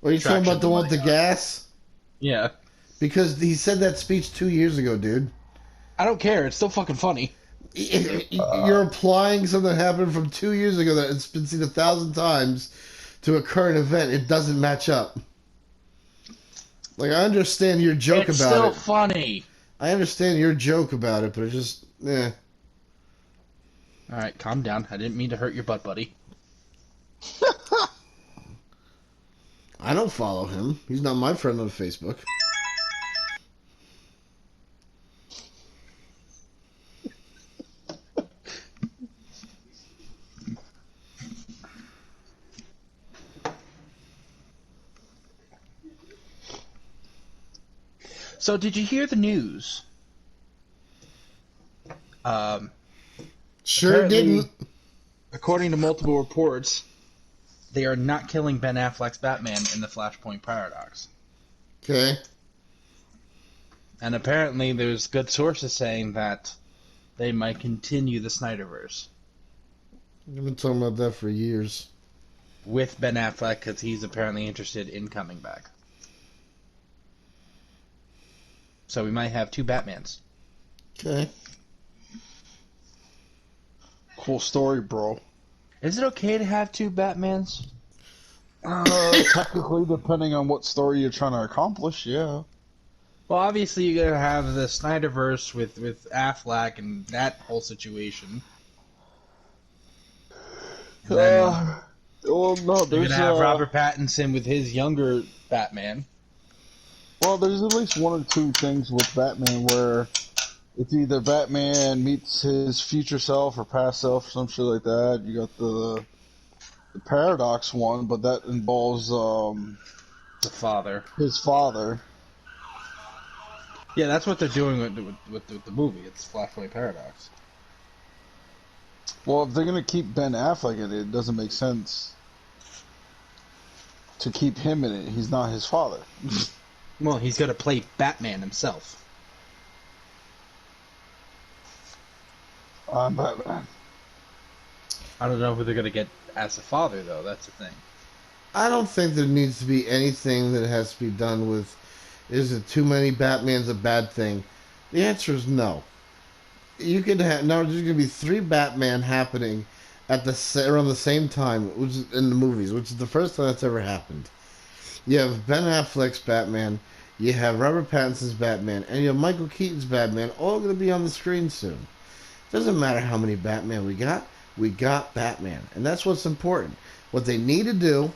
Are you talking traction about the the one money with the on. gas? Yeah. Because he said that speech 2 years ago, dude. I don't care. It's still fucking funny. You're applying something that happened from 2 years ago that it's been seen 1,000 times to a current event. It doesn't match up. Like, I understand your joke It's about still it. funny. I understand your joke about it, but it's just, eh. All right, calm down. I didn't mean to hurt your butt, buddy. I don't follow him. He's not my friend on Facebook. So, did you hear the news? Um, Sure apparently, didn't. according to multiple reports, they are not killing Ben Affleck's Batman in the Flashpoint Paradox. Okay. And apparently, there's good sources saying that they might continue the Snyderverse I've been talking about that for years. with Ben Affleck because he's apparently interested in coming back. So we might have two Batmans. Okay. Cool story, bro. Is it okay to have two Batmans? Technically, depending on what story you're trying to accomplish, yeah. Well, obviously you're gonna have the Snyderverse with Affleck and that whole situation. And then Well, no, you're there's gonna have Robert Pattinson with his younger Batman. well, there's at least one or two things with Batman where it's either Batman meets his future self or past self, some shit like that. You got the Paradox one, but that involves The father. his father. Yeah, that's what they're doing with the movie. It's Flashpoint Paradox. Well, if they're gonna keep Ben Affleck in it, it doesn't make sense to keep him in it. He's not his father. Well, he's gonna play Batman himself. I'm Batman. I don't know who they're gonna get as the father, though. That's the thing. I don't think there needs to be anything that has to be done with, is it too many Batmans a bad thing? The answer is no. You could have, no, there's going to be three Batman happening around the same time, which is in the movies, which is the first time that's ever happened. You have Ben Affleck's Batman, you have Robert Pattinson's Batman, and you have Michael Keaton's Batman, all going to be on the screen soon. Doesn't matter how many Batman we got Batman, and that's what's important. What they need to do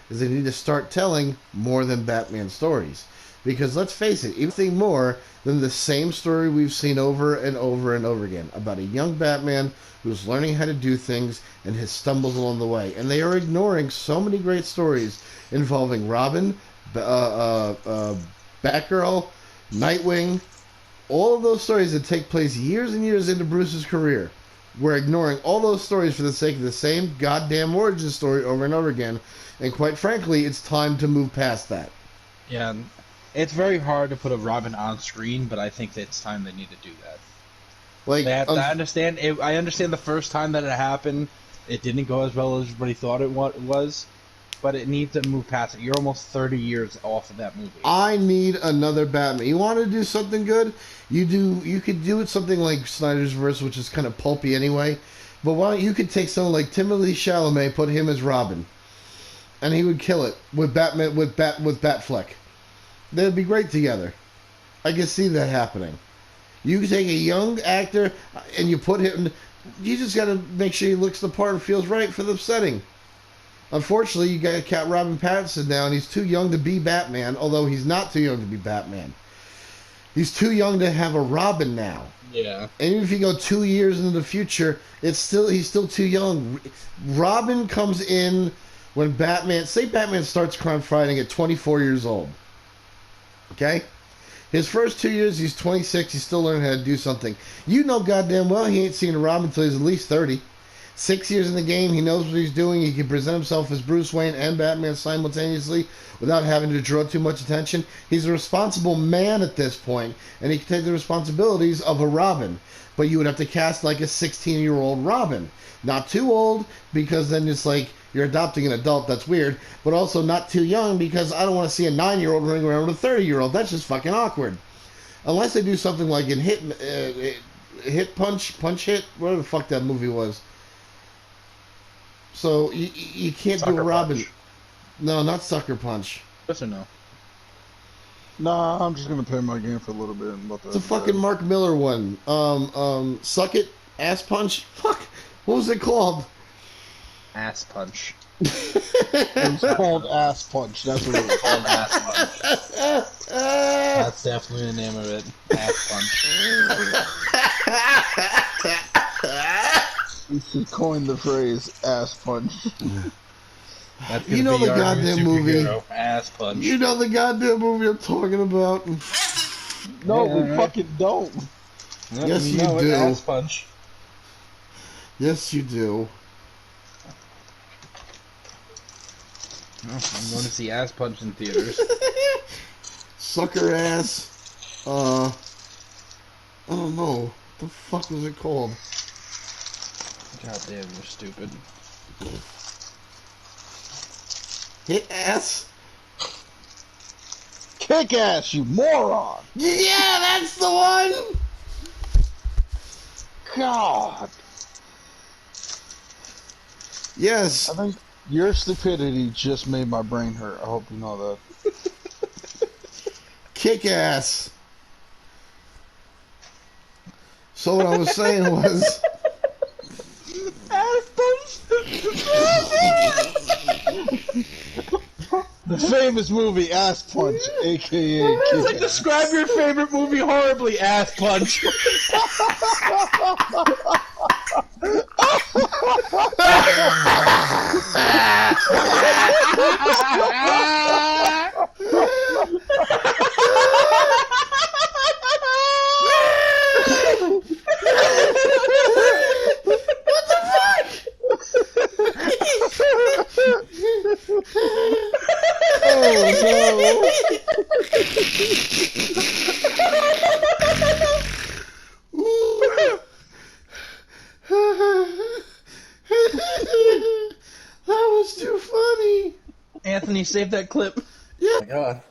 is they need to start telling more than Batman stories. Because let's face it, anything more than the same story we've seen over and over and over again about a young Batman who's learning how to do things and his stumbles along the way. And they are ignoring so many great stories involving Robin, Batgirl, Nightwing, all of those stories that take place years and years into Bruce's career. We're ignoring all those stories for the sake of the same goddamn origin story over and over again. And quite frankly, it's time to move past that. Yeah, it's very hard to put a Robin on screen, but I think it's time they need to do that. Like, I understand. I understand the first time that it happened, it didn't go as well as everybody thought it was, but it needs to move past it. You're almost 30 years off of that movie. I need another Batman. You want to do something good? You could do it something like Snyder's Verse, which is kind of pulpy anyway. But why don't you could take someone like Timothée Chalamet, put him as Robin, and he would kill it with Batman with Batfleck. They'd be great together. I can see that happening. You take a young actor and you put him. You just got to make sure he looks the part and feels right for the setting. Unfortunately, you got Cat Robin Pattinson now, and he's too young to be Batman. Although he's not too young to be Batman, he's too young to have a Robin now. Yeah. And even if you go 2 years into the future, he's still too young. Robin comes in when Batman starts crime fighting at 24 years old. Okay? His first 2 years, he's 26. He's still learning how to do something. You know goddamn well he ain't seen a Robin until he's at least 30. 6 years in the game. He knows what he's doing. He can present himself as Bruce Wayne and Batman simultaneously without having to draw too much attention. He's a responsible man at this point, and he can take the responsibilities of a Robin. But you would have to cast like a 16-year-old Robin. Not too old, because then it's like you're adopting an adult. That's weird. But also not too young, because I don't want to see a 9-year-old running around with a 30-year-old. That's just fucking awkward. Unless they do something like in Hit Punch Hit, whatever the fuck that movie was. So you can't do a Robin. Punch. No, not Sucker Punch. Yes or no? Nah, I'm just gonna play my game for a little bit. And let It's a fucking Mark Miller one. Suck It, Ass Punch. Fuck, what was it called? Ass punch. It was called Ass Punch. That's what it was called. Ass punch. That's definitely the name of it. Ass punch. You should coin the phrase "ass punch." That's You know gonna be the our goddamn new movie. superhero, Ass punch. You know the goddamn movie I'm talking about. No, Yeah, we right. fucking don't. Yep, Yes, we you know it, do. Ass punch. Yes, you do. Oh, I'm going to see Ass Punch in theaters. Sucker Ass. I don't know. What the fuck was it called? God damn, you're stupid. Hit Ass? Kick ass, you moron! Yeah, that's the one! God, Yes. I think your stupidity just made my brain hurt. I hope you know that. Kick Ass. So what I was saying was... The famous movie Ass Punch, aka Kick Ass. Describe your favorite movie horribly, Ass Punch. That was too funny. Anthony, save that clip. Yeah. Oh my God.